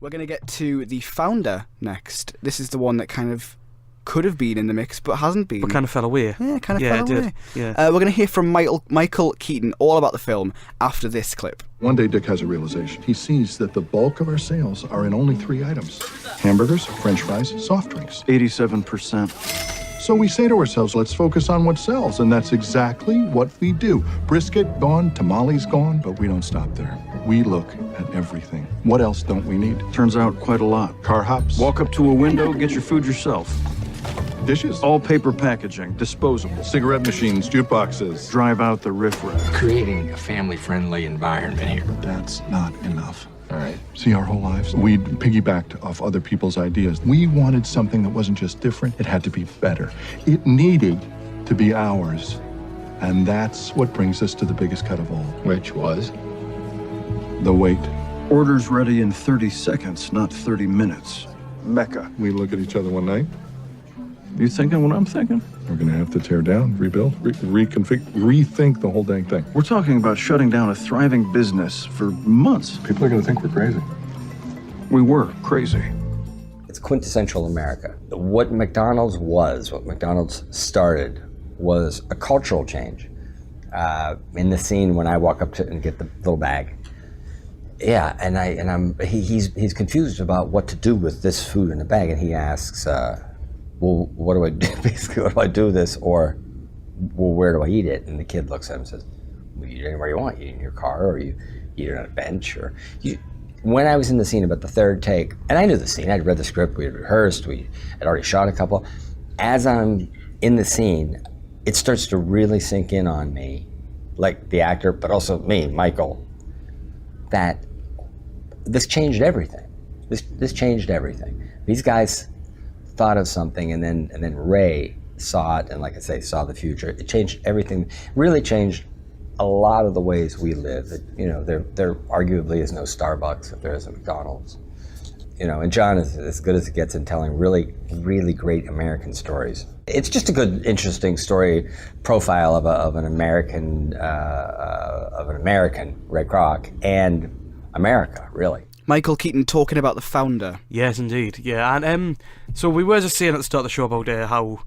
We're going to get to the founder next. This is the one that kind of could have been in the mix, but hasn't been. But kind of fell away. Yeah, kind of fell away. Did. Yeah. We're going to hear from Michael Keaton all about the film after this clip. One day Dick has a realization. He sees that the bulk of our sales are in only 3 items. Hamburgers, french fries, soft drinks. 87%. So we say to ourselves, let's focus on what sells, and that's exactly what we do. Brisket gone, tamales gone, but we don't stop there. We look at everything. What else don't we need? Turns out quite a lot. Car hops. Walk up to a window, get your food yourself. Dishes. All paper packaging, disposable. Cigarette machines, jukeboxes. Drive out the riffraff. Creating a family-friendly environment here. That's not enough. All right. See, our whole lives, we piggybacked off other people's ideas. We wanted something that wasn't just different, it had to be better. It needed to be ours. And that's what brings us to the biggest cut of all. Which was? The wait. Orders ready in 30 seconds, not 30 minutes. Mecca. We look at each other one night. You thinking what I'm thinking? We're gonna have to tear down, rebuild, reconfigure, rethink the whole dang thing. We're talking about shutting down a thriving business for months. People are gonna think we're crazy. We were crazy. It's quintessential America. What McDonald's started was a cultural change. In the scene when I walk up to and get the little bag, yeah, and he's confused about what to do with this food in the bag, and he asks, well, what do I do? Basically, what do I do with this? Or, well, where do I eat it? And the kid looks at him and says, well, you eat it anywhere you want. You eat it in your car, or you eat it on a bench, or you. When I was in the scene about the third take, and I knew the scene, I'd read the script, we had rehearsed, we had already shot a couple. As I'm in the scene, it starts to really sink in on me, like the actor, but also me, Michael, that this changed everything. This changed everything. These guys thought of something, and then Ray saw it, and like I say, saw the future. It changed everything. Really changed a lot of the ways we live. There arguably is no Starbucks if there is a McDonald's. And John is as good as it gets in telling really, really great American stories. It's just a good, interesting story profile of an American, Ray Kroc, and America, really. Michael Keaton talking about the founder. Yes, indeed. Yeah, and so we were just saying at the start of the show about how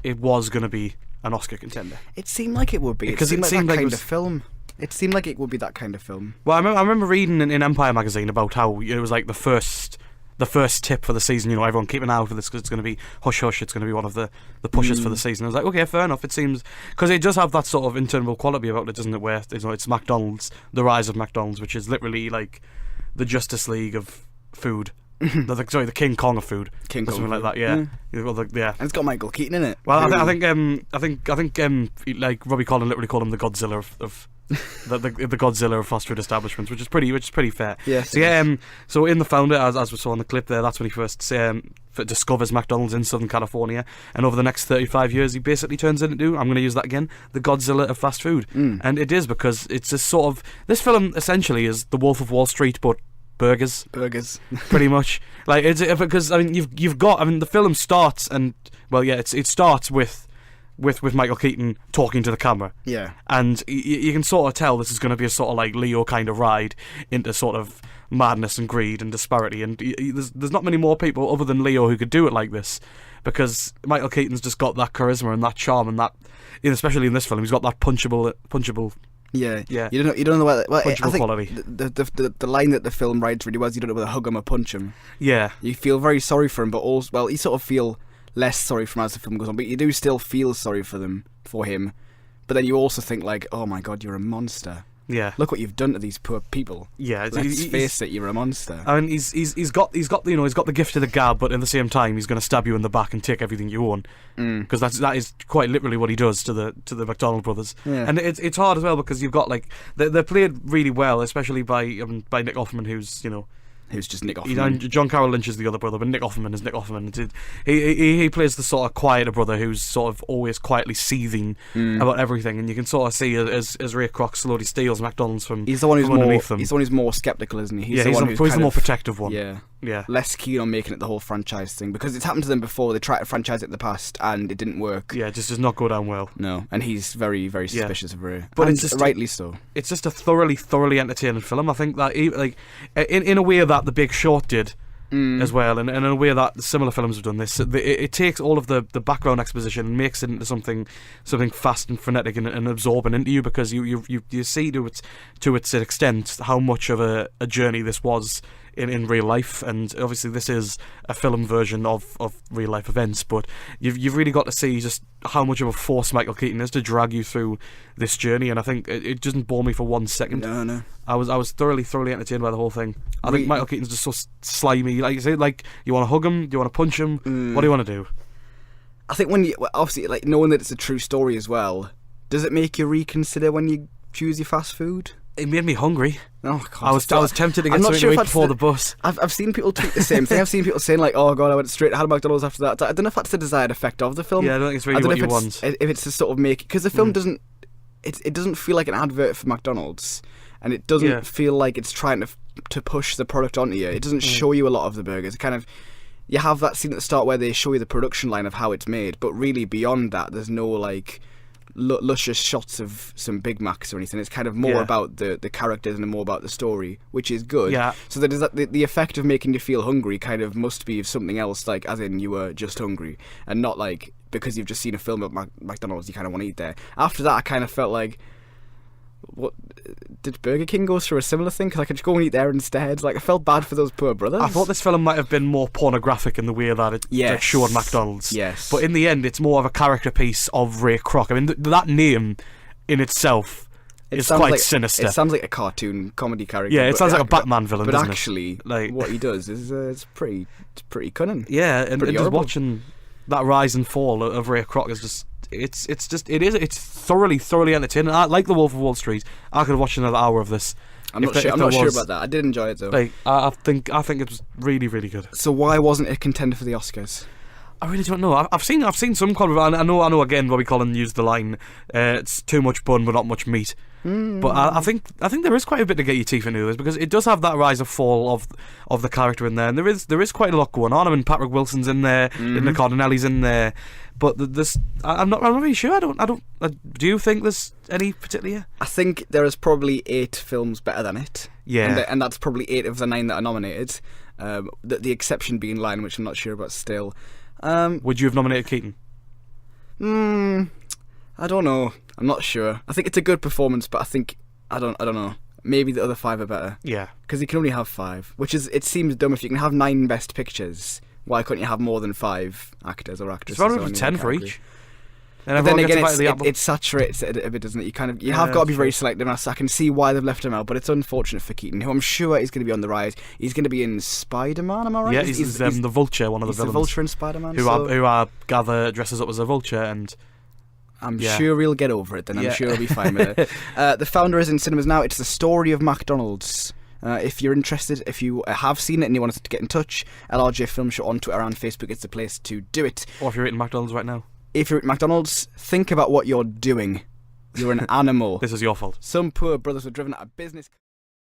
it was going to be an Oscar contender. It seemed like it would be. Because it seemed like that kind of film. It seemed like it would be that kind of film. Well, I remember reading in Empire magazine about how it was like the first tip for the season. Everyone keep an eye out for this because it's going to be hush hush. It's going to be one of the pushes for the season. I was like, okay, fair enough. It seems because it does have that sort of internal quality about it, doesn't it? Where it's McDonald's, the rise of McDonald's, which is literally like the Justice League of food. the King Kong of food, or something like that. Yeah, yeah. And it's got Michael Keaton in it. Well, I think like Robbie Collin literally called him the Godzilla of the Godzilla of fast food establishments, which is pretty fair. Yes. So yeah, so in The Founder, as we saw in the clip there, that's when he first discovers McDonald's in Southern California, and over the next 35 years, he basically turns it into, I'm going to use that again, the Godzilla of fast food. And it is because it's a sort of, this film essentially is The Wolf of Wall Street, but burgers, pretty much. Like it's because you've got the film starts and it starts with Michael Keaton talking to the camera. Yeah, and you can sort of tell this is going to be a sort of like Leo kind of ride into sort of madness and greed and disparity. And there's not many more people other than Leo who could do it like this, because Michael Keaton's just got that charisma and that charm and that, especially in this film, he's got that punchable. Yeah. You don't know whether. Well, I think quality. The line that the film rides really well is you don't know whether to hug him or punch him. Yeah. You feel very sorry for him, but also, you sort of feel less sorry for him as the film goes on, but you do still feel sorry for him. But then you also think like, oh my God, you're a monster. Yeah. Look what you've done to these poor people. Yeah. Let's face it, you're a monster. I mean, he's got the gift of the gab, but at the same time, he's going to stab you in the back and take everything you own. Because that is quite literally what he does to the McDonald brothers. Yeah. And it's hard as well because you've got like they're played really well, especially by Nick Offerman, who's just Nick Offerman. John Carroll Lynch is the other brother, but Nick Offerman is Nick Offerman. He plays the sort of quieter brother who's sort of always quietly seething about everything, and you can sort of see as Ray Kroc slowly steals McDonald's from he's the one who's underneath them. He's the one who's more skeptical, isn't he? He's the more protective one. Yeah. Yeah. less keen on making it the whole franchise thing, because it's happened to them before. They tried to franchise it in the past and it didn't work. Yeah, it just does not go down well. No, and he's very, very suspicious of Ray. But And it's just rightly so. It's just a thoroughly entertaining film. I think that like in a way that The Big Short did as well, and in a way that similar films have done this. It takes all of the background exposition and makes it into something fast and frenetic and absorbing into you, because you see to its extent how much of a journey this was in real life. And obviously this is a film version of real life events, but you've really got to see just how much of a force Michael Keaton is to drag you through this journey. And I think it doesn't bore me for 1 second. No. I was thoroughly entertained by the whole thing. I think Michael Keaton's just so slimy. Like you say, like, you want to hug him, do you want to punch him, what do you want to do? I think when you, obviously, like, knowing that it's a true story as well, does it make you reconsider when you choose your fast food? It made me hungry. Oh God! I was tempted to get something to eat before the bus. I've seen people tweet the same thing. I've seen people saying like, "Oh God, I went straight. I had a McDonald's after that." I don't know if that's the desired effect of the film. Yeah, I don't think it's really what you want. If it's to sort of make, because the film doesn't, it doesn't feel like an advert for McDonald's, and it doesn't feel like it's trying to push the product onto you. It doesn't show you a lot of the burgers. It kind of, you have that scene at the start where they show you the production line of how it's made, but really beyond that, there's no like luscious shots of some Big Macs or anything. It's kind of more about the characters and more about the story, which is good. Yeah. So that is that the effect of making you feel hungry kind of must be of something else, like as in you were just hungry, and not like because you've just seen a film about McDonald's you kind of want to eat there. After that, I kind of felt like, what did Burger King go through a similar thing? Because I could just go and eat there instead. Like, I felt bad for those poor brothers. I thought this film might have been more pornographic in the way that it showed McDonald's. Yes. But in the end, it's more of a character piece of Ray Kroc. I mean, that name in itself is quite sinister. It sounds like a cartoon comedy character. Yeah, it sounds like a Batman villain, but doesn't actually, it? Like, what he does is it's pretty cunning. Yeah, and just horrible. watching that rise and fall of Ray Kroc is just. It's thoroughly entertaining. Like The Wolf of Wall Street, I could have watched another hour of this. I'm not sure about that. I did enjoy it though. Like, I think it was really good. So why wasn't it a contender for the Oscars? I really don't know. I've seen some comment. I know. Again, Robbie Collin used the line, "It's too much bun, but not much meat." But I think there is quite a bit to get your teeth into this, because it does have that rise and fall of the character in there, and there is quite a lot going on. I mean, Patrick Wilson's in there, Linda Cardellini's in there, but I'm not really sure. I don't. Do you think there's any particular? I think there is probably 8 films better than it. Yeah, and that's probably 8 of the 9 that are nominated. The exception being Line, which I'm not sure about still. Would you have nominated Keaton? I don't know. I'm not sure. I think it's a good performance, but I don't know. Maybe the other 5 are better. Yeah, because you can only have 5, which is, it seems dumb. If you can have 9 best pictures, why couldn't you have more than 5 actors or actresses? It's around 10 for each. But then again, it saturates it a bit, doesn't it? You have got to be very selective. And I can see why they've left him out, but it's unfortunate for Keaton, who I'm sure is going to be on the rise. He's going to be in Spider-Man, am I right? Yeah, he's the Vulture, one of the villains. The Vulture in Spider-Man, who I gather dresses up as a vulture, and I'm sure he'll get over it. Then I'm sure he'll be fine with it. The Founder is in cinemas now. It's the story of McDonald's. If you're interested, if you have seen it and you want us to get in touch, LRJ Film Show on Twitter and Facebook is the place to do it. Or if you're eating McDonald's right now. If you're at McDonald's, think about what you're doing. You're an animal. This is your fault. Some poor brothers were driven out of business.